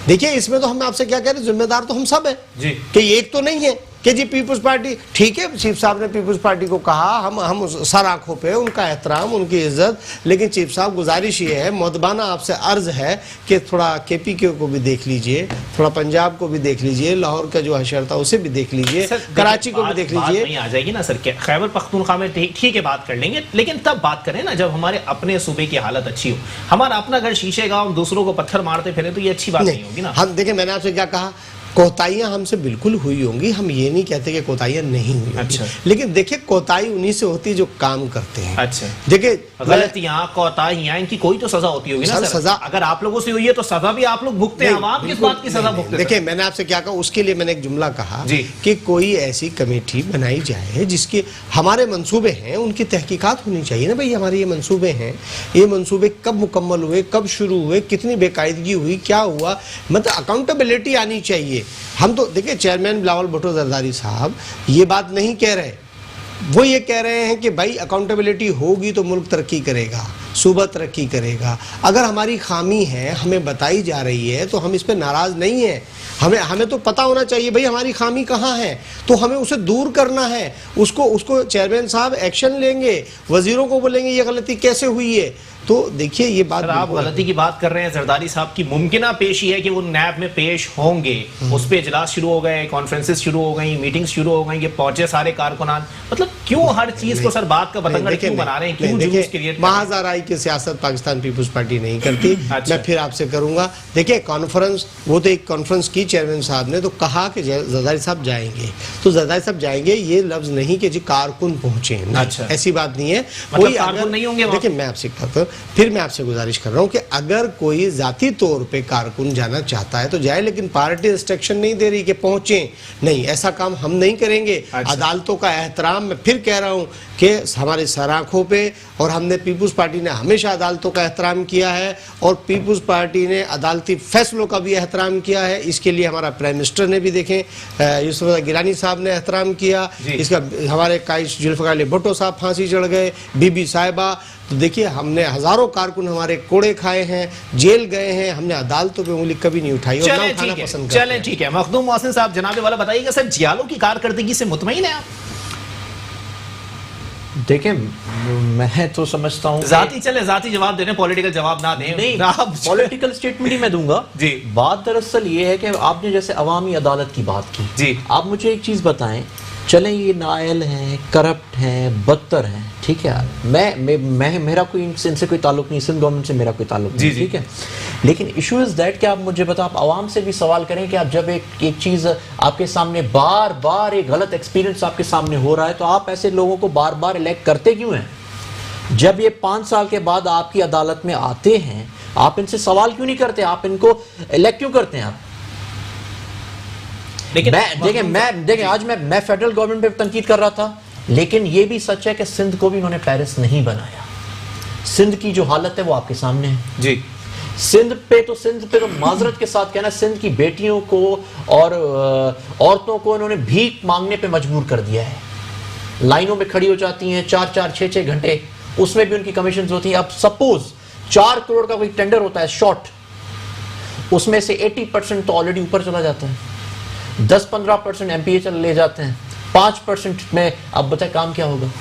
देखिए इसमें तो हम आपसे क्या कह रहे हैं, जिम्मेदार तो हम सब हैं जी। कि एक तो नहीं है कि जी पीपुल्स पार्टी, ठीक है चीफ साहब ने पीपुल्स पार्टी को कहा, हम सर आंखों पे उनका एहतराम, उनकी इज्जत, लेकिन चीफ साहब गुजारिश ये है, मुअद्दबाना आपसे अर्ज है कि थोड़ा KPK को भी देख लीजिए, थोड़ा पंजाब को भी देख लीजिए, लाहौर का जो हशर था उसे भी देख लीजिए, कराची को भी देख लीजिए। नहीं आ जाएगी ना सर, खैबर पख्तूनख्वा में ठीक है बात कर लेंगे, लेकिन तब बात करें ना जब हमारे अपने सूबे की हालत अच्छी हो। हमारा अपना घर शीशे गाँव, दूसरों को पत्थर मारते फिरे तो ये अच्छी बात नहीं होगी ना। हम देखिए मैंने आपसे क्या कहा, कोताहियां हमसे बिल्कुल हुई होंगी, हम ये नहीं कहते कि कोताहियां नहीं हुई। अच्छा। लेकिन देखिए कोताही उन्हीं से होती है जो काम करते हैं। अच्छा, देखिए गलतियां, कोताहियां, इनकी कोई तो सजा होती होगी ना सर? सजा अगर आप लोगों से हुई है तो सजा भी आप लोग भुगते हैं, आवाम किस बात की सजा भुगते हैं? देखिए मैंने आपसे क्या कहा, उसके लिए मैंने एक जुमला कहा जी। कि कोई ऐसी कमेटी बनाई जाए जिसके हमारे मंसूबे हैं, उनकी तहकीकात होनी चाहिए ना भाई, हमारे ये मंसूबे हैं, ये मंसूबे कब मुकम्मल हुए, कब शुरू हुए, कितनी बेकायदगी हुई, क्या हुआ, मतलब अकाउंटेबिलिटी आनी चाहिए। हम तो देखिए चेयरमैन बिलावल भुट्टो जरदारी साहब ये बात नहीं कह रहे, वो ये कह रहे हैं कि भाई अकाउंटेबिलिटी होगी तो मुल्क तरक्की करेगा, सूबा तरक्की करेगा। अगर हमारी खामी है, हमें बताई जा रही है, तो हम इस पर नाराज़ नहीं हैं। हमें तो पता होना चाहिए भाई हमारी खामी कहाँ है, तो हमें उसे दूर करना है। उसको चेयरमैन साहब एक्शन लेंगे, वजीरों को बोलेंगे ये गलती कैसे हुई है। तो देखिए ये बात, आप गलती की बात कर रहे हैं, जरदारी साहब की मुमकिना पेशी है कि वो नैब में पेश होंगे, उस पर इजलास शुरू हो गए, कॉन्फ्रेंसेस शुरू हो गई, मीटिंग्स शुरू हो गई, ये पहुंचे सारे कारकुनान, मतलब क्यों हर चीज को सर बात का बतंगड़ क्यों बना रहे हैं, क्यों जुलूस क्रिएट? महाजराई की सियासत पाकिस्तान पीपुल्स पार्टी नहीं करती। अच्छा। मैं फिर आपसे करूंगा, देखिए कॉन्फ्रेंस, वो तो एक कॉन्फ्रेंस की चेयरमैन साहब ने तो कहा कि जरदारी साहब जाएंगे, तो जरदारी साहब जाएंगे, ये लफ्ज नहीं कि जी कारकुन पहुंचे। अच्छा, ऐसी बात नहीं है, मतलब कोई कारकुन नहीं होंगे। देखिए मैं आपसे कहता हूं, फिर मैं आपसे गुजारिश कर रहा हूं कि अगर कोई जाती तौर पे कारकुन जाना चाहता है तो जाए, लेकिन पार्टी रिस्ट्रिक्शन नहीं दे रही कि पहुंचे, नहीं, ऐसा काम हम नहीं करेंगे। अच्छा। अदालतों का एहतराम, मैं फिर कह रहा हूं कि हमारे सर आंखों पे, और हमने पीपुल्स पार्टी ने हमेशा अदालतों का एहतराम किया है, और पीपुल्स पार्टी ने अदालती फैसलों का भी एहतराम किया है। इसके लिए हमारा प्राइम मिनिस्टर ने भी देखें, यूसुफ गिलानी साहब ने एहतराम किया इसका, हमारे काइश जुल्फ़िकार अली भुट्टो साहब फांसी चढ़ गए, बीबी साहिबा, तो देखिए हमने हजारों कारकुन हमारे कोड़े खाए हैं, जेल गए हैं, हमने अदालतों पे उंगली कभी नहीं उठाई और ना उठाना पसंद करते हैं। चलें ठीक है, मखदूम मोहसिन साहब जनाबे वाला बताइएगा, सर जियालो की कारकर्दगी से मुतमईन है आप? देखें मैं तो समझता हूँ जाती जवाब दे रहे हैं, पॉलिटिकल जवाब ना दें। नहीं, आप पॉलिटिकल स्टेटमेंट ही मैं दूंगा जी। बात दरअसल ये है कि आपने जैसे अवामी अदालत की बात की जी, आप मुझे एक चीज बताएं, चलें ये नायल हैं, करप्ट हैं, बदतर हैं, ठीक है, मैं मेरा कोई इनसे कोई ताल्लुक नहीं, सिंध गवर्नमेंट से मेरा कोई ताल्लुक नहीं, ठीक है, लेकिन इशू इज दैट कि आप मुझे बताओ, आप आवाम से भी सवाल करें कि आप जब एक चीज़ आपके सामने बार बार एक गलत एक्सपीरियंस आपके सामने हो रहा है, तो आप ऐसे लोगों को बार बार इलेक्ट करते क्यों हैं? जब ये 5 साल के बाद आपकी अदालत में आते हैं, आप इनसे सवाल क्यों नहीं करते, आप इनको इलेक्ट क्यों करते हैं आप? लेकिन देखिए आज मैं फेडरल गवर्नमेंट पे तनकीद कर रहा था, लेकिन ये भी सच है कि सिंध को भी उन्होंने पेरिस नहीं बनाया। सिंध की जो हालत है वो आपके सामने है जी। सिंध पे तो माजरत के साथ कहना, सिंध की बेटियों को और औरतों को इन्होंने भीख मांगने पे मजबूर कर दिया है। लाइनों में खड़ी हो जाती हैं 4-4, 6-6 घंटे, उसमें भी उनकी कमीशन होती है। अब सपोज 4 करोड़ का कोई टेंडर होता है शॉर्ट, उसमें से 80% तो ऑलरेडी ऊपर चला जाता है, 10-15% MPA ले जाते हैं, 5% में अब बताए काम क्या होगा।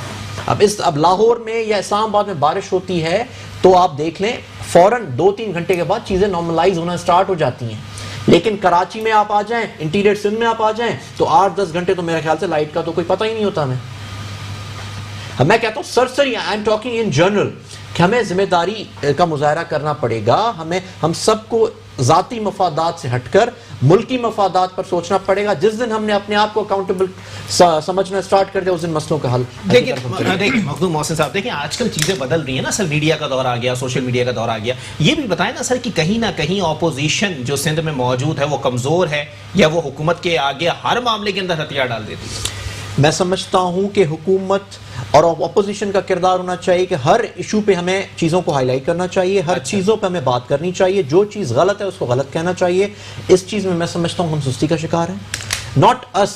अब लाहौर में या इस्लामाबाद में बारिश होती है तो आप देख लें फौरन 2-3 घंटे के बाद चीजें नॉर्मलाइज होना स्टार्ट हो जाती हैं, लेकिन कराची में आप आ जाएं, इंटीरियर सिंध में आप आ जाएं तो 8-10 घंटे तो मेरे ख्याल से लाइट का तो कोई पता ही नहीं होता हमें। मैं कहता हूं सरसरी, I am talking in general, कि हमें जिम्मेदारी का मुजाहरा करना पड़ेगा, हम सबको जाती मफादात से हटकर मुल्की मफादात पर सोचना पड़ेगा। जिस दिन हमने अपने आप को अकाउंटेबल समझना स्टार्ट कर दिया उस दिन मसलों का हल। देखिए मखदूम मोहसिन साहब, देखिए आजकल चीजें बदल रही है ना सर, मीडिया का दौर आ गया, सोशल मीडिया का दौर आ गया। ये भी बताएं ना सर कि कहीं ना कहीं ऑपोजिशन जो सिंध में मौजूद है वो कमजोर है या वो हुकूमत के आगे हर मामले के अंदर हथियार डाल देती है? मैं समझता हूं कि हुकूमत और अपोजिशन का किरदार होना चाहिए कि हर इशू पे हमें चीज़ों को हाईलाइट करना चाहिए, हर चीज़ों पे हमें बात करनी चाहिए, जो चीज़ गलत है उसको गलत कहना चाहिए। इस चीज़ में मैं समझता हूं हम सुस्ती का शिकार हैं, नॉट अस,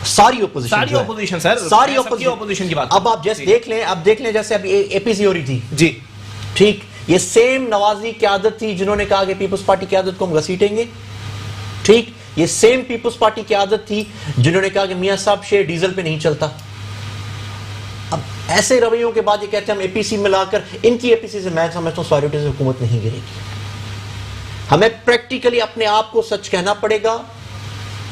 सारी ओपोजिशन सर, सारी ओपोजिशन की बात। अब आप जैसे देख लें जैसे अभी एपीसी हो रही थी जी, ठीक, ये सेम नवाजी की आदत थी जिन्होंने कहा कि पीपल्स पार्टी की आदत को हम घसीटेंगे, ठीक, ये सेम पीपल्स पार्टी की आदत थी जिन्होंने कहा कि मियां साहब शेयर डीजल पे नहीं चलता। अब ऐसे रवैयों के बाद ये कहते हैं हम एपीसी मिलाकर, इनकी एपीसी से मैं समझता हूं सॉलिडिटी से हुकूमत नहीं गिरेगी। हमें प्रैक्टिकली अपने आप को सच कहना पड़ेगा,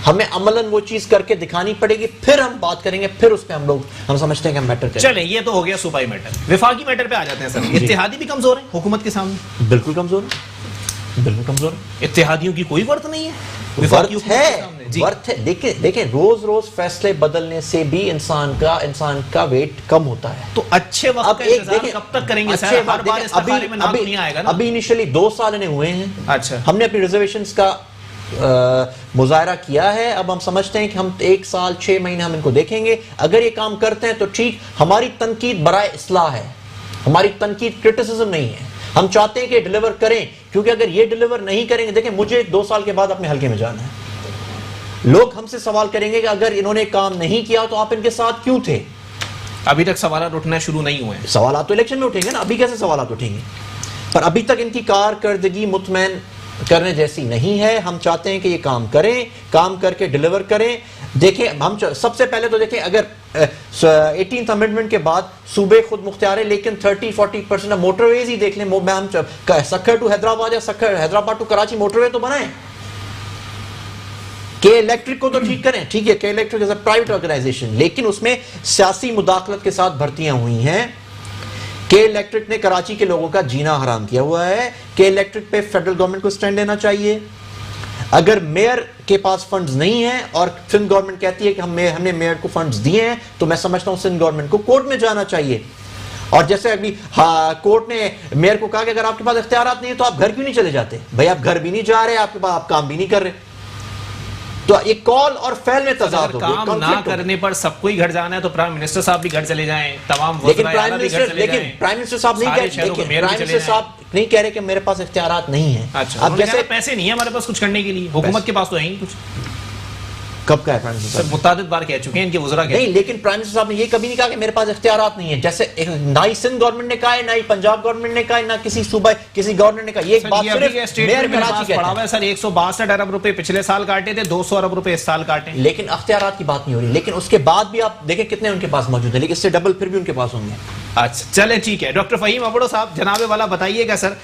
हमें अमलन वो चीज करके दिखानी पड़ेगी, फिर हम बात करेंगे, फिर उस पर हम समझते हैं कि मैटर करें। चले ये तो हो गया सूबाई मैटर, विफाकी मैटर पे आ जाते हैं सर। इत्तेहादी भी कमजोर है हुकूमत के सामने? बिल्कुल कमजोर है, बिल्कुल कमजोर है। इत्तेहादियों की कोई वर्त नहीं है, वर्थ है। देखें रोज रोज फैसले बदलने से भी इंसान का वेट कम होता है। तो अच्छे वक्त का इंतजार कब तक करेंगे सर? हर बार इस्तेफारे में नाम नहीं आएगा ना। अभी इनिशियली 2 साल इन्हें हुए हैं। अच्छा, हमने अपनी रिजर्वेशंस का मुजाहरा किया है। अब हम समझते हैं कि हम 1 साल 6 महीने हम इनको देखेंगे। अगर ये काम करते हैं तो ठीक, हमारी तनकीद बराए इस्लाह है, हमारी तनकीद क्रिटिसिज्म नहीं है। हम चाहते हैं कि डिलीवर करें, क्योंकि अगर ये डिलीवर नहीं करेंगे, देखें मुझे 2 साल के बाद अपने हल्के में जाना है, लोग हमसे सवाल करेंगे कि अगर इन्होंने काम नहीं किया तो आप इनके साथ क्यों थे? अभी तक सवाल उठना शुरू नहीं हुए। सवाल तो इलेक्शन में उठेंगे ना, अभी कैसे सवाल उठेंगे? पर अभी तक इनकी कारकर्दगी मुतमैन करने जैसी नहीं है। हम चाहते हैं कि ये काम करें, काम करके डिलीवर करें। देखें हम सबसे पहले तो देखें, अगर 18th अमेंडमेंट के बाद सूबे खुद मुख्तियार है, लेकिन 30-40% मोटरवेज ही देख लें। हम सक्खर टू हैदराबाद या हैदराबाद टू कराची मोटरवे तो बनाएं। के इलेक्ट्रिक को तो ठीक करें, ठीक है, K Electric as a private organization, लेकिन उसमें सियासी मुदाखलत के साथ भर्तियां हुई हैं। के इलेक्ट्रिक ने कराची के लोगों का जीना हराम किया हुआ है। के इलेक्ट्रिक पे फेडरल गवर्नमेंट को स्टैंड लेना चाहिए। अगर मेयर के पास फंड्स नहीं है और सिंध गवर्नमेंट कहती है कि हमने मेयर को फंड्स दिए हैं, तो मैं समझता हूं सिंध गवर्नमेंट को कोर्ट में जाना चाहिए। और जैसे अभी कोर्ट ने मेयर को कहा कि अगर आपके पास इख्तियारात नहीं है तो आप घर क्यों नहीं चले जाते? भाई आप घर भी नहीं जा रहे, आपके पास आप काम भी नहीं कर रहे, तो एक कॉल और फेल में तजाद हो गया। काम ना करने पर सबको ही घर जाना है तो प्राइम मिनिस्टर साहब भी घर चले जाएं, तमाम लेकिन प्राइम मिनिस्टर साहब नहीं कह रहे कि मेरे पास इख्तियारात नहीं है। अच्छा, अब जैसे पैसे नहीं है हमारे पास कुछ करने के लिए, हुकूमत के पास तो है ही कुछ। कब का है प्राइम मिनिस्टर? मुतादिद बार कह चुके हैं इनके वज़रा नहीं, लेकिन प्राइम मिनिस्टर साहब ने ये कभी नहीं कहा कि मेरे पास इख्तियारात नहीं है। जैसे ना ही सिंध गवर्नमेंट ने कहा है, ना ही पंजाब गवर्नमेंट ने कहा है, ना किसी सूबा किसी गवर्नर ने कहा। ये बात सिर्फ मेयर कराची कहता है। सर 162 अरब रुपए पिछले साल काटे थे, 200 अरब रुपए इस साल काटे, लेकिन इख्तियारात की बात नहीं हो रही। लेकिन उसके बाद भी आप देखें कितने उनके पास मौजूद है, लेकिन इससे डबल फिर भी उनके पास होंगे। अच्छा चले ठीक है। डॉक्टर फहीम अबड़ो साहब, जनाबे वाला बताइएगा सर,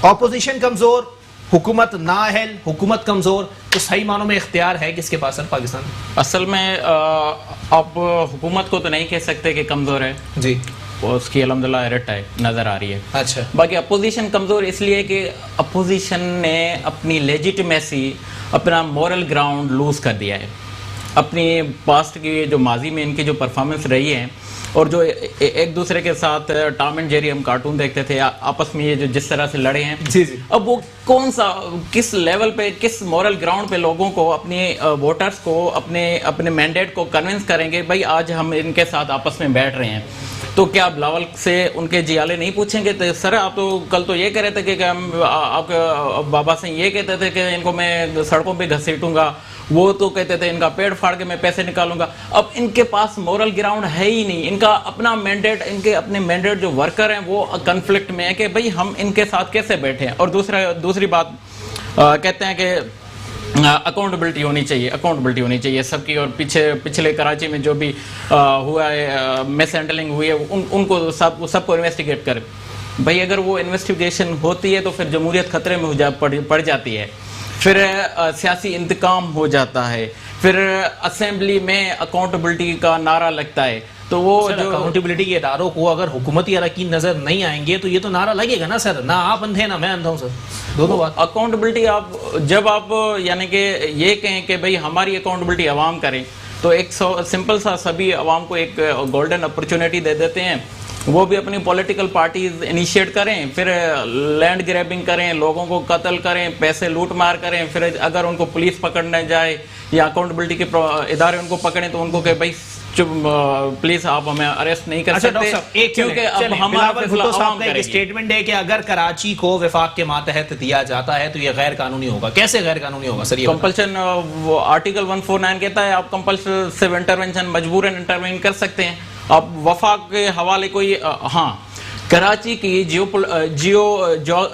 ऑपोजिशन कमजोर, हुकूमत नाअहल, हुकूमत कमजोर, तो सही मानों में इख्तियार है किसके पास सर पाकिस्तान? असल में अब हुकूमत को तो नहीं कह सकते कि कमज़ोर है जी, उसकी अल्हम्दुलिल्लाह रिट है, नज़र आ रही है। अच्छा, बाकी अपोजिशन कमज़ोर इसलिए कि अपोजिशन ने अपनी लेजिटिमेसी, अपना मॉरल ग्राउंड लूज़ कर दिया है। अपनी पास्ट की जो माजी में इनकी जो परफॉर्मेंस रही है और जो एक दूसरे के साथ टॉम एंड जेरी हम कार्टून देखते थे आपस में, ये जो जिस तरह से लड़े हैं जी जी, अब वो कौन सा, किस लेवल पे, किस मॉरल ग्राउंड पे लोगों को, अपने वोटर्स को, अपने मैंडेट को कन्विंस करेंगे भाई आज हम इनके साथ आपस में बैठ रहे हैं। तो क्या बिलावल से उनके जियाले नहीं पूछेंगे? तो सर आप तो कल तो ये कह रहे थे कि हम आपके बाबा से ये कहते थे कि इनको मैं सड़कों पे घसीटूंगा, वो तो कहते थे इनका पेड़ फाड़ के मैं पैसे निकालूंगा। अब इनके पास मोरल ग्राउंड है ही नहीं। इनका अपना मैंडेट, इनके अपने मैंडेट जो वर्कर हैं वो कन्फ्लिक्ट में है कि भाई हम इनके साथ कैसे बैठे हैं। और दूसरी बात कहते हैं कि अकाउंटेबिलिटी होनी चाहिए सबकी। और पिछले कराची में जो भी हुआ है, मिस हैंडलिंग हुई है, उनको सबको इन्वेस्टिगेट करे। भाई अगर वो इन्वेस्टिगेशन होती है तो फिर जमहूरियत खतरे में पड़ जाती है, फिर सियासी इंतकाम हो जाता है, फिर असेंबली में अकाउंटेबिलिटी का नारा लगता है। तो वो सर, जो अकाउंटेबिलिटी के इदारों को अगर हुकूमती अरकान नजर नहीं आएंगे तो ये तो नारा लगेगा ना सर, ना आप अंधे ना मैं अंधा हूं सर, दोनों बात। अकाउंटेबिलिटी आप जब आप यानी कि ये कहें कि भाई हमारी अकाउंटेबिलिटी अवाम करें, तो एक सिंपल सा सभी अवाम को एक गोल्डन अपॉर्चुनिटी दे देते हैं, वो भी अपनी पॉलिटिकल पार्टीज इनिशिएट करें, फिर लैंड ग्रैबिंग करें, लोगों को कत्ल करें, पैसे लूट मार करें, फिर अगर उनको पुलिस पकड़ने जाए या अकाउंटेबिलिटी के इदारे उनको पकड़ें तो उनको कहे भाई प्लीज आप हमें अरेस्ट नहीं कर सकते, क्योंकि अब हमारा फैसला अवाम एक करेगी। स्टेटमेंट है कि अगर कराची को विफाक के मातहत दिया जाता है तो ये गैर कानूनी होगा। कैसे गैर कानूनी होगा सर? ये कंपल्शन आर्टिकल 149 कहता है आप कंपल्सिव इंटरवेंशन, मजबूरन इंटरवेन कर सकते हैं। अब वफाक के हवाले कोई हाँ, कराची की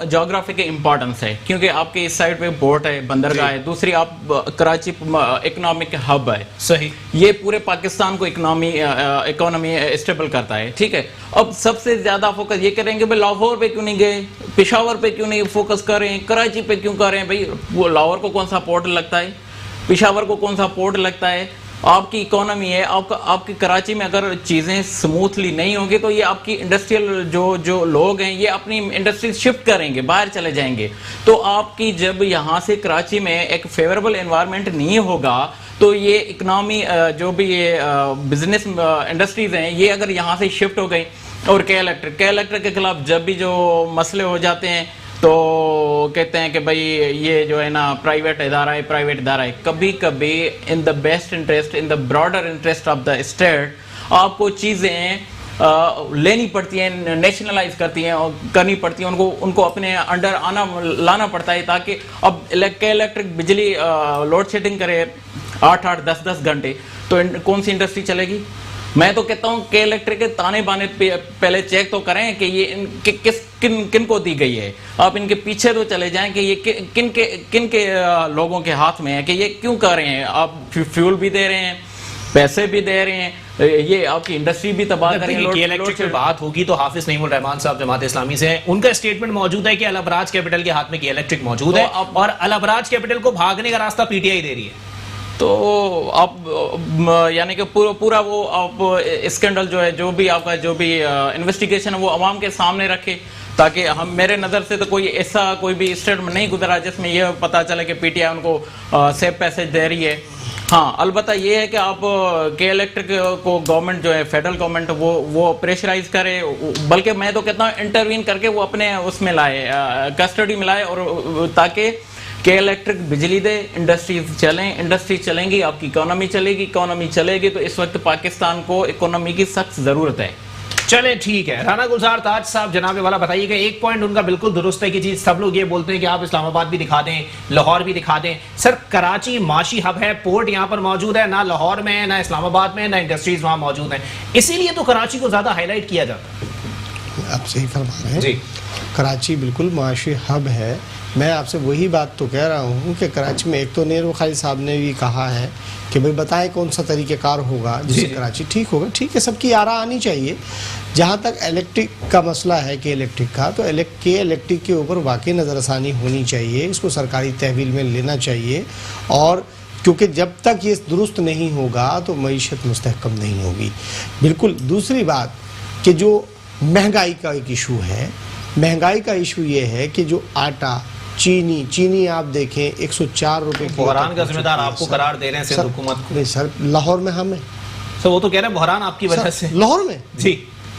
जियोग्राफी की इम्पोर्टेंस है, क्योंकि आपके इस साइड पे पोर्ट है, बंदरगाह है, दूसरी आप कराची इकोनॉमिक हब है, सही, ये पूरे पाकिस्तान को इकोनॉमी स्टेबल करता है, ठीक है। अब सबसे ज्यादा फोकस ये करेंगे भाई लाहौर पे क्यों नहीं गए, पेशावर पे क्यों नहीं फोकस कर रहे हैं, कराची पे क्यों कर रहे हैं? भाई वो लाहौर को कौन सा पोर्ट लगता है, पेशावर को कौन सा पोर्ट लगता है, आपकी इकोनॉमी है, आपकी कराची में अगर चीज़ें स्मूथली नहीं होंगी तो ये आपकी इंडस्ट्रियल जो लोग हैं ये अपनी इंडस्ट्री शिफ्ट करेंगे, बाहर चले जाएंगे। तो आपकी जब यहाँ से कराची में एक फेवरेबल एनवायरनमेंट नहीं होगा तो ये इकोनॉमी जो भी ये बिजनेस इंडस्ट्रीज हैं ये अगर यहाँ से शिफ्ट हो गई, और के इलेक्ट्रिक के खिलाफ जब भी जो मसले हो जाते हैं तो कहते हैं कि भाई ये जो है ना प्राइवेट इदारा है, कभी कभी in the best interest, in the broader interest of the state आपको चीज़ें लेनी पड़ती हैं, नेशनलाइज करनी पड़ती हैं, उनको अपने अंडर लाना पड़ता है, ताकि अब इलेक्ट्रिक बिजली लोड शेडिंग करे 8-8, 10-10 घंटे तो कौन सी इंडस्ट्री चलेगी? मैं तो कहता हूँ के इलेक्ट्रिक के ताने बाने पहले चेक तो करें कि ये किन को दी गई है। आप इनके पीछे तो चले जाएं कि ये किन के लोगों के हाथ में है, कि ये क्यों कर रहे हैं। आप फ्यूल भी दे रहे हैं, पैसे भी दे रहे हैं, ये आपकी इंडस्ट्री भी तबाह करेंगे। के इलेक्ट्रिक की बात होगी तो हाफिज नईमुर रहमान साहब जमात इस्लामी से हैं, उनका स्टेटमेंट मौजूद है कि अल अबराज कैपिटल के हाथ में के इलेक्ट्रिक मौजूद है और अल अबराज कैपिटल को भागने का रास्ता पीटीआई दे रही है। तो आप यानी कि पूरा वो आप स्कैंडल जो है, जो भी आपका जो भी इन्वेस्टिगेशन है वो अवाम के सामने रखे, ताकि हम मेरे नज़र से तो कोई भी स्टेटमेंट नहीं गुजरा जिसमें यह पता चले कि पीटीआई उनको सेफ पैसेज दे रही है। हाँ, अलबत्ता ये है कि आप के इलेक्ट्रिक को गवर्नमेंट जो है, फेडरल गवर्नमेंट वो प्रेशराइज करे, बल्कि मैं तो कहता हूँ इंटरवीन करके वो अपने उसमें लाए, कस्टडी में लाए, और ताकि के इलेक्ट्रिक बिजली दे, इंडस्ट्रीज चलेंगी, आपकी इकोनॉमी चलेगी तो इस वक्त पाकिस्तान को इकोनॉमी की सख्त ज़रूरत है। चले ठीक है। राना गुलजार ताज साहब जनाबे वाला बताइएगा, एक पॉइंट उनका बिल्कुल दुरुस्त है कि जी सब लोग ये बोलते हैं कि आप इस्लामाबाद भी दिखा दें, लाहौर भी दिखा दें। सर, कराची माशी हब है, पोर्ट यहाँ पर मौजूद है, ना लाहौर में है, ना इस्लामाबाद में, ना इंडस्ट्रीज वहाँ मौजूद हैं, इसीलिए तो कराची को ज्यादा हाईलाइट किया जाता है। आप सही फरमा रहे हैं जी, कराची बिल्कुल माशी हब है। मैं आपसे वही बात तो कह रहा हूँ कि कराची में एक तो नेहरू वखारी साहब ने भी कहा है कि भाई बताएं कौन सा तरीक़ेकार होगा जिससे कराची ठीक होगा। ठीक है, सबकी आरा आनी चाहिए। जहाँ तक इलेक्ट्रिक का मसला है कि इलेक्ट्रिक का, तो के इलेक्ट्रिक के ऊपर वाकई नज़रसानी होनी चाहिए, इसको सरकारी तहवील में लेना चाहिए, और क्योंकि जब तक ये दुरुस्त नहीं होगा तो मईशत मुस्तहकम नहीं होगी। बिल्कुल। दूसरी बात कि जो महंगाई का एक इशू है, महंगाई का इशू ये है कि जो आटा, चीनी आप देखें 104 रुपए की। बहरान का जिम्मेदार आपको करार दे रहे हैं सिंध हुकूमत को। सर, लाहौर में हम हैं सर, वो तो कह रहे हैं बहरान आपकी वजह से। लाहौर में जी,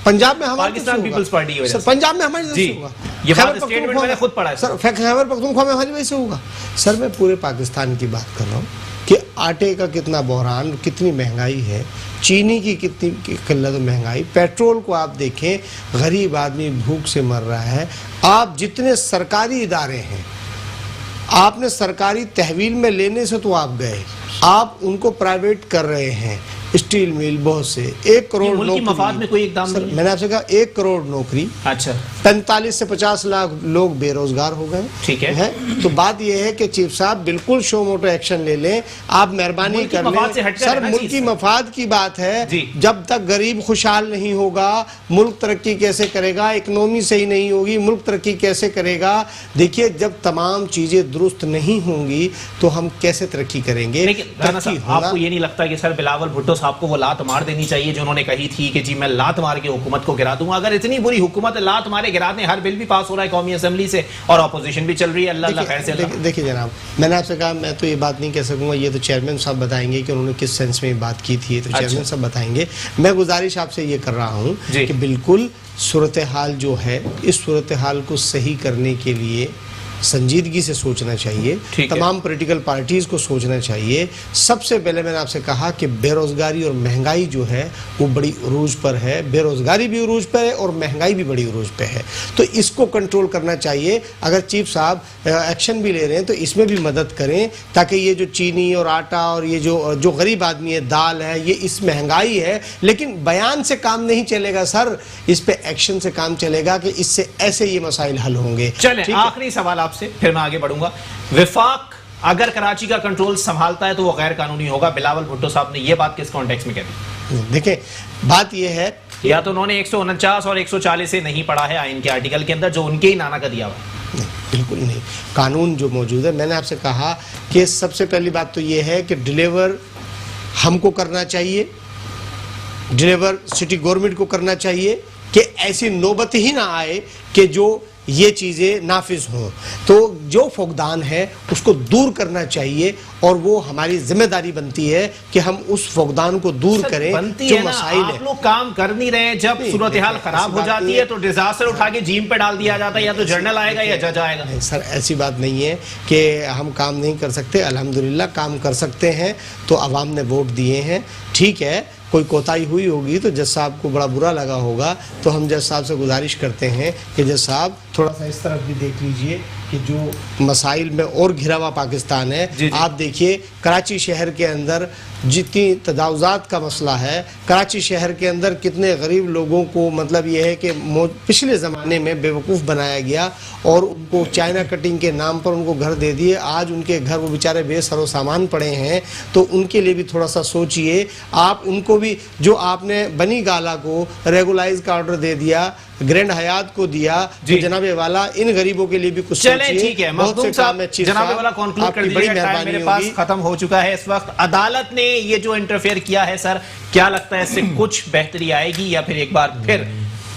पंजाब में हमारी पाकिस्तान पीपल्स पार्टी की वजह से। पंजाब में हमारी वजह से होगा। ये बात स्टेटमेंट मैंने खुद पढ़ा है सर, खैबर पख्तूनख्वा में हमारी वजह से होगा। सर, मैं पूरे पाकिस्तान की बात कर रहा हूँ कि आटे का कितना बहरान, कितनी महंगाई है, चीनी की कितनी किल्लत महंगाई, पेट्रोल को आप देखें, गरीब आदमी भूख से मर रहा है। आप जितने सरकारी इदारे हैं, आपने सरकारी तहवील में लेने से तो आप गए, आप उनको प्राइवेट कर रहे हैं। स्टील मिल बहुत से 1 करोड़ नौकरी, मफाद में कोई एकदम सर, मैंने आपसे कहा 1 करोड़ नौकरी, अच्छा 45 से 50 लाख लोग बेरोजगार हो गए। ठीक है, तो बात यह है कि चीफ साहब बिल्कुल शो मोटो एक्शन ले लें, आप मेहरबानी कर लें। सर, मुल्की मफाद की बात है, जब तक गरीब खुशहाल नहीं होगा मुल्क तरक्की कैसे करेगा, इकोनॉमी सही नहीं होगी मुल्क तरक्की कैसे करेगा। देखिए, जब तमाम चीजें दुरुस्त नहीं होंगी तो हम कैसे तरक्की करेंगे। आपको ये नहीं लगता कि सर बिलावल भुट्टो साहब को वो लात मार देनी चाहिए जो उन्होंने कही थी कि जी मैं लात मार के हुकूमत को गिरा दूंगा। अगर इतनी बुरी हुकूमत लात मारे गिरा दें, हर बिल भी पास हो रहा है कौमी असेंबली से और अपोजिशन भी चल रही है, अल्लाह खैर से। देखिए जनाब, मैंने आपसे कहा मैं तो ये बात नहीं कह सकूंगा, ये तो चेयरमैन साहब बताएंगे कि उन्होंने किस सेंस में बात की थी, तो चेयरमैन साहब बताएंगे। मैं गुजारिश आपसे ये कर रहा हूँ कि बिल्कुल सूरत हाल जो है, इस सूरत हाल को सही करने के लिए संजीदगी से सोचना चाहिए, तमाम पॉलिटिकल पार्टीज को सोचना चाहिए। सबसे पहले मैंने आपसे कहा कि बेरोजगारी और महंगाई जो है वो बड़ी उरूज पर है, बेरोजगारी भी उरूज पर है और महंगाई भी बड़ी उरूज पे है, तो इसको कंट्रोल करना चाहिए। अगर चीफ साहब एक्शन भी ले रहे हैं तो इसमें भी मदद करें, ताकि ये जो चीनी और आटा और ये जो गरीब आदमी है, दाल है, ये इस महंगाई है, लेकिन बयान से काम नहीं चलेगा सर, इस पे एक्शन से काम चलेगा कि इससे ऐसे ये मसाइल हल होंगे। चलें, आखिरी सवाल से फिर मैं आगे बढ़ूंगा। विफाक अगर कराची का कंट्रोल संभालता है तो वो गैर कानूनी होगा, बिलावल भुट्टो साहब ने ये बात किस कॉन्टेक्स्ट में कह दी? देखिए बात ये है, या तो उन्होंने 149 और 140 से नहीं पढ़ा है आइन के आर्टिकल के अंदर जो उनके ही नाना का दिया हुआ है। बिल्कुल नहीं, कानून जो मौजूद है, मैंने आपसे कहा कि सबसे पहली बात तो ये है कि डिलीवर हमको करना चाहिए, डिलीवर सिटी गवर्नमेंट को करना चाहिए कि ऐसी नौबत ही ना आए कि जो ये चीज़ें नाफिज हों। तो जो फुकदान है उसको दूर करना चाहिए और वो हमारी जिम्मेदारी बनती है कि हम उस फुकदान को दूर करें जो मसाइल है। आप लोग काम कर नहीं रहे, जब सूरत हाल खराब हो जाती है तो डिजास्टर उठा के जीम पे डाल दिया जाता है, या तो जर्नल आएगा या जज आएगा। सर ऐसी बात नहीं है कि हम काम नहीं कर सकते, अल्हम्दुलिल्लाह काम कर सकते हैं। तो अवाम ने वोट दिए हैं, ठीक है, कोई कोताही हुई होगी तो जज साहब को बड़ा बुरा लगा होगा, तो हम जज साहब से गुजारिश करते हैं कि जज साहब थोड़ा सा इस तरफ भी देख लीजिए कि जो मसाइल में और घिरा हुआ पाकिस्तान है। जी। आप देखिए कराची शहर के अंदर जितनी तजावुज़ात का मसला है, कराची शहर के अंदर कितने गरीब लोगों को मतलब ये है कि पिछले ज़माने में बेवकूफ़ बनाया गया और उनको चाइना कटिंग के नाम पर उनको घर दे दिए, आज उनके घर वो बेचारे बेसरो सामान पड़े हैं। तो उनके लिए भी थोड़ा सा सोचिए आप, उनको भी जो आपने बनी गाला को रेगुलाइज का ऑर्डर दे दिया, ग्रैंड हयात को दिया, तो जनाबे वाला इन गरीबों के लिए भी कुछ सोचिए। ठीक है, मखदूम साहब जनाबे वाला कंक्लूड कर दीजिए, टाइम मेरे पास खत्म हो चुका है इस वक्त। अदालत ने ये जो इंटरफेयर किया है सर, क्या लगता है इससे कुछ बेहतरी आएगी या फिर एक बार फिर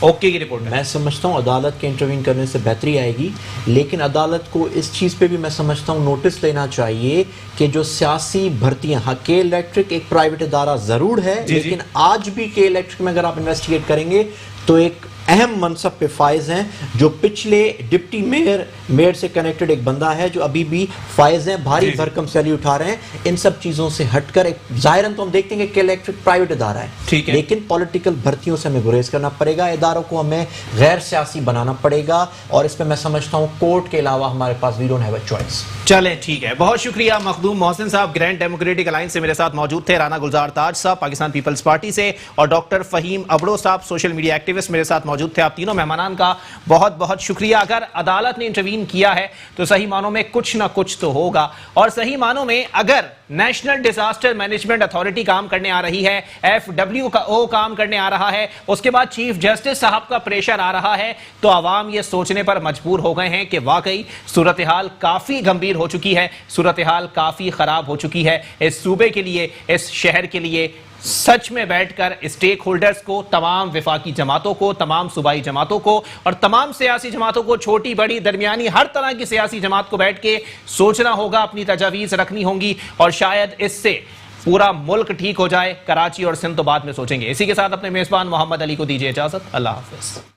ओके की रिपोर्ट? मैं समझता हूँ अदालत के इंटरवीन करने से बेहतरी आएगी, लेकिन अदालत को इस चीज़ पे भी मैं समझता हूँ नोटिस लेना चाहिए कि जो सियासी भर्तियां, हाँ के इलेक्ट्रिक एक प्राइवेट इदारा ज़रूर है, लेकिन आज भी के इलेक्ट्रिक में अगर आप इन्वेस्टिगेट करेंगे तो एक अहम मनसब पे फायज हैं जो पिछले डिप्टी मेयर से कनेक्टेड एक बंदा है जो अभी भी फायज हैं, भारी भरकम सैलरी उठा रहे हैं। इन सब चीज़ों से हटकर एक ज़ाहिरन तो हम देखते हैं कि इलेक्ट्रिक प्राइवेट इदारा है, ठीक है, लेकिन पॉलिटिकल भर्तियों से हमें गुरेज करना पड़ेगा, इदारों को हमें गैर सियासी बनाना पड़ेगा, और इस पर मैं समझता हूँ कोर्ट के अलावा हमारे पास we don't have a choice. चलें ठीक है, बहुत शुक्रिया। मखदूम मोहसिन साहब ग्रैंड डेमोक्रेटिक अलायंस से मेरे साथ मौजूद थे, राना गुलजार ताज साहब पाकिस्तान पीपल्स पार्टी से, और डॉक्टर फहीम अबड़ो साहब सोशल मीडिया एक्टिविस्ट मेरे साथ मौजूद थे। आप तीनों मेहमान का बहुत बहुत शुक्रिया। अगर अदालत ने इंटरवीन किया है तो सही मानों में कुछ ना कुछ तो होगा, और सही मानों में अगर नेशनल डिजास्टर मैनेजमेंट अथॉरिटी काम करने आ रही है, FWO काम करने आ रहा है, उसके बाद चीफ जस्टिस साहब का प्रेशर आ रहा है, तो आवाम ये सोचने पर मजबूर हो गए हैं कि वाकई सूरत हाल काफी गंभीर हो चुकी है, सूरत हाल काफी खराब हो चुकी है। इस सूबे के लिए, इस शहर के लिए सच में बैठकर स्टेक होल्डर्स को, तमाम विफाकी जमातों को, तमाम सूबाई जमातों को और तमाम सियासी जमातों को, छोटी बड़ी दरमियानी हर तरह की सियासी जमात को बैठ के सोचना होगा, अपनी तजावीज़ रखनी होंगी, और शायद इससे पूरा मुल्क ठीक हो जाए। कराची और सिंध तो बाद में सोचेंगे। इसी के साथ अपने मेजबान मोहम्मद अली को दीजिए इजाजत। अल्लाह हाफिज।